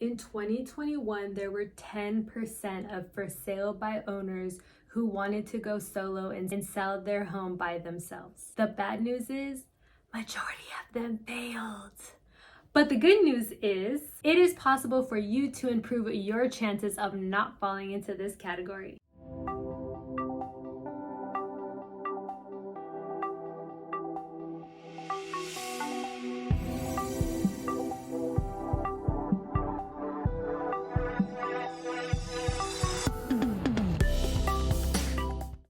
In 2021, there were 10% of for sale by owners who wanted to go solo and sell their home by themselves. The bad news is, majority of them failed. But the good news is, it is possible for you to improve your chances of not falling into this category.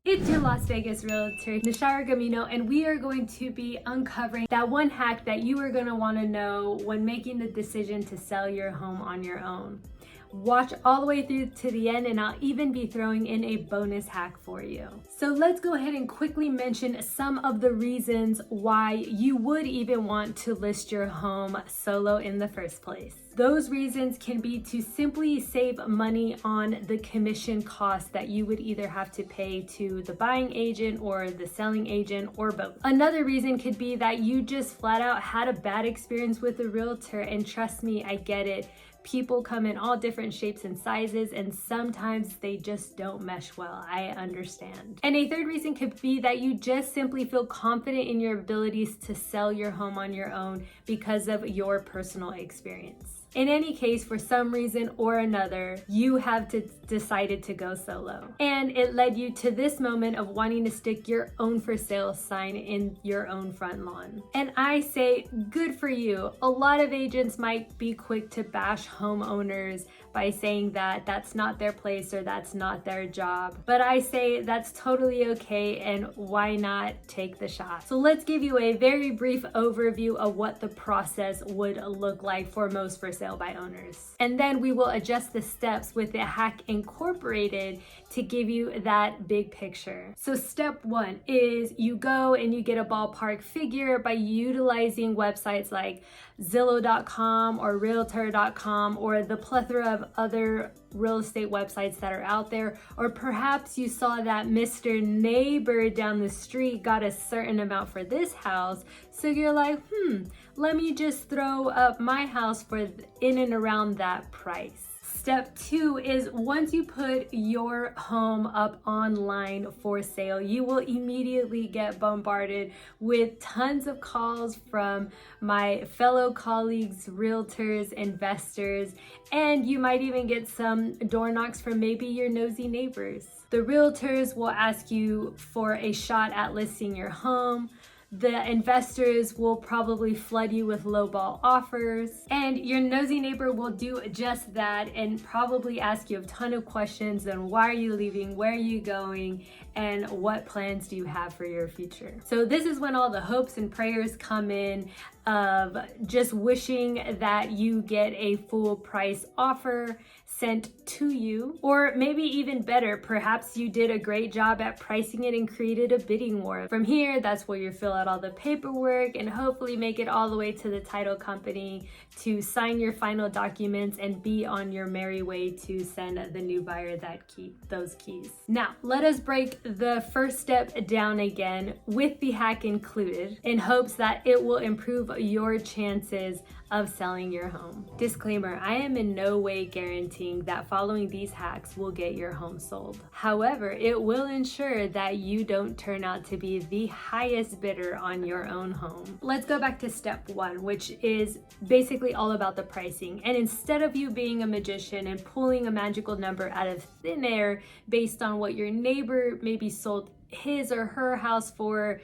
It's your Las Vegas realtor, NashiraGamino, and we are going to be uncovering that one hack that you are going to want to know when making the decision to sell your home on your own. Watch all the way through to the end, and I'll even be throwing in a bonus hack for you. So let's go ahead and quickly mention some of the reasons why you would even want to list your home solo in the first place. Those reasons can be to simply save money on the commission costs that you would either have to pay to the buying agent or the selling agent, or both. Another reason could be that you just flat out had a bad experience with a realtor, and trust me, I get it. People come in all different shapes and sizes, and sometimes they just don't mesh well. I understand. And a third reason could be that you just simply feel confident in your abilities to sell your home on your own because of your personal experience. In any case, for some reason or another, you have decided to go solo. And it led you to this moment of wanting to stick your own for sale sign in your own front lawn. And I say, good for you. A lot of agents might be quick to bash homeowners by saying that that's not their place or that's not their job. But I say that's totally okay, and why not take the shot? So let's give you a very brief overview of what the process would look like for most for sale by owners. And then we will adjust the steps with the hack incorporated to give you that big picture. So step one is you go and you get a ballpark figure by utilizing websites like Zillow.com or Realtor.com or the plethora of other real estate websites that are out there. Or perhaps you saw that Mr. Neighbor down the street got a certain amount for this house, so you're like, let me just throw up my house for in and around that price. Step two is once you put your home up online for sale, you will immediately get bombarded with tons of calls from my fellow colleagues, realtors, investors, and you might even get some door knocks from maybe your nosy neighbors. The realtors will ask you for a shot at listing your home. The investors will probably flood you with lowball offers, and your nosy neighbor will do just that and probably ask you a ton of questions on why are you leaving, where are you going, and what plans do you have for your future. So this is when all the hopes and prayers come in of just wishing that you get a full price offer sent to you, or maybe even better, perhaps you did a great job at pricing it and created a bidding war. From here, that's where you fill out all the paperwork and hopefully make it all the way to the title company to sign your final documents and be on your merry way to send the new buyer those keys. Now, let us break the first step down again with the hack included in hopes that it will improve your chances of selling your home. Disclaimer, I am in no way guaranteeing that following these hacks will get your home sold. However, it will ensure that you don't turn out to be the highest bidder on your own home. Let's go back to step one, which is basically all about the pricing. And instead of you being a magician and pulling a magical number out of thin air based on what your neighbor maybe sold his or her house for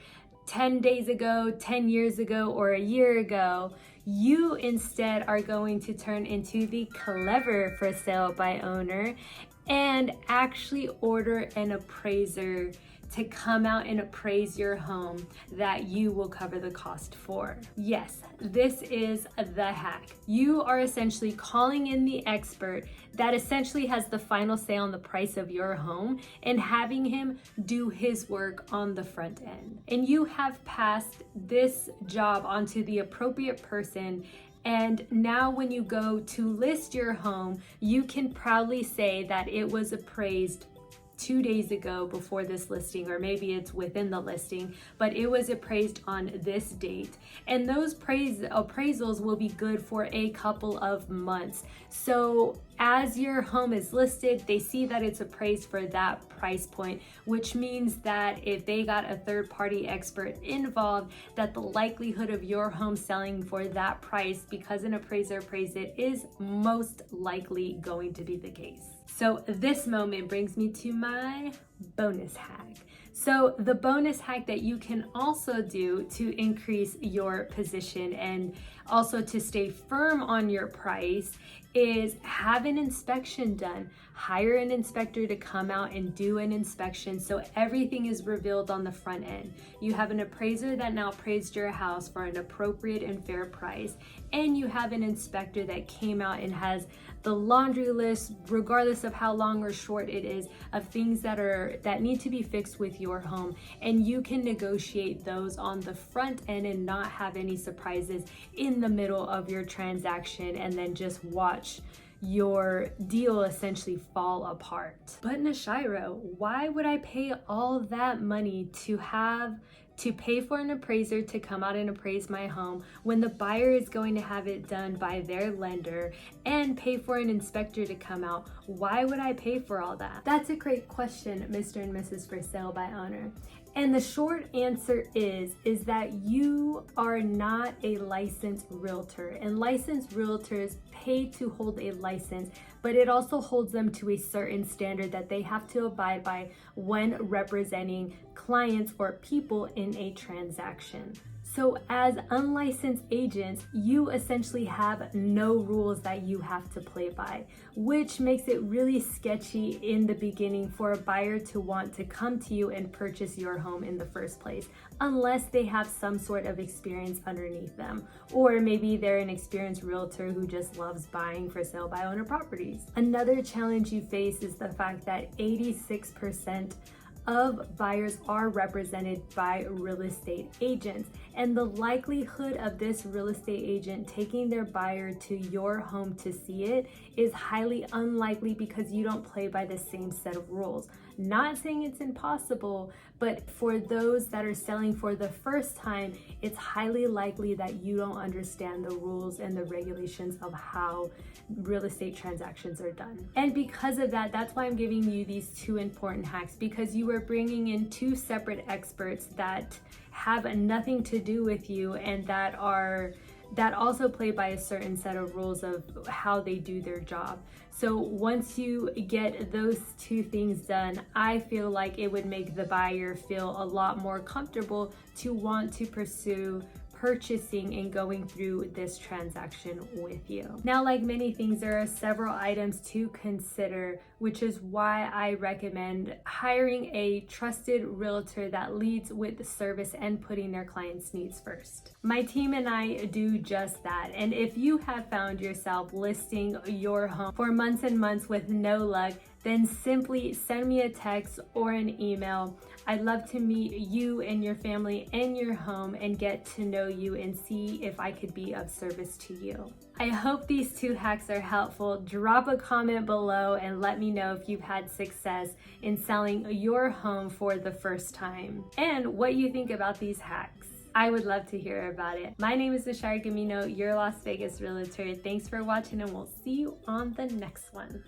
10 days ago, 10 years ago, or a year ago, you instead are going to turn into the clever for sale by owner and actually order an appraiser to come out and appraise your home that you will cover the cost for. Yes, this is the hack. You are essentially calling in the expert that essentially has the final say on the price of your home and having him do his work on the front end. And you have passed this job onto the appropriate person. And now when you go to list your home, you can proudly say that it was appraised 2 days ago before this listing, or maybe it's within the listing, but it was appraised on this date. And those appraisals will be good for a couple of months. So as your home is listed, they see that it's appraised for that price point, which means that if they got a third-party expert involved, that the likelihood of your home selling for that price, because an appraiser appraised it, is most likely going to be the case. So this moment brings me to my bonus hack. So the bonus hack that you can also do to increase your position and also to stay firm on your price is have an inspection done. Hire an inspector to come out and do an inspection so everything is revealed on the front end. You have an appraiser that now appraised your house for an appropriate and fair price, and you have an inspector that came out and has the laundry list, regardless of how long or short it is, of things that need to be fixed with your home, and you can negotiate those on the front end and not have any surprises in the middle of your transaction and then just watch your deal essentially fall apart. But Nashira, why would I pay all that money to pay for an appraiser to come out and appraise my home when the buyer is going to have it done by their lender, and pay for an inspector to come out? Why would I pay for all that? That's a great question, Mr. and Mrs. For Sale by Owner. And the short answer is that you are not a licensed realtor, and licensed realtors pay to hold a license, but it also holds them to a certain standard that they have to abide by when representing clients or people in a transaction. So as unlicensed agents, you essentially have no rules that you have to play by, which makes it really sketchy in the beginning for a buyer to want to come to you and purchase your home in the first place, unless they have some sort of experience underneath them. Or maybe they're an experienced realtor who just loves buying for sale by owner properties. Another challenge you face is the fact that 86% of buyers are represented by real estate agents, and the likelihood of this real estate agent taking their buyer to your home to see it is highly unlikely because you don't play by the same set of rules. Not saying it's impossible, but for those that are selling for the first time, it's highly likely that you don't understand the rules and the regulations of how real estate transactions are done. And because of that, that's why I'm giving you these two important hacks, because you are bringing in two separate experts that have nothing to do with you and that also play by a certain set of rules of how they do their job. So once you get those two things done, I feel like it would make the buyer feel a lot more comfortable to want to pursue purchasing and going through this transaction with you. Now, like many things, there are several items to consider, which is why I recommend hiring a trusted realtor that leads with service and putting their clients' needs first. My team and I do just that. And if you have found yourself listing your home for months and months with no luck, then simply send me a text or an email. I'd love to meet you and your family and your home and get to know you and see if I could be of service to you. I hope these two hacks are helpful. Drop a comment below and let me know if you've had success in selling your home for the first time and what you think about these hacks. I would love to hear about it. My name is NashiraGamino, your Las Vegas realtor. Thanks for watching, and we'll see you on the next one.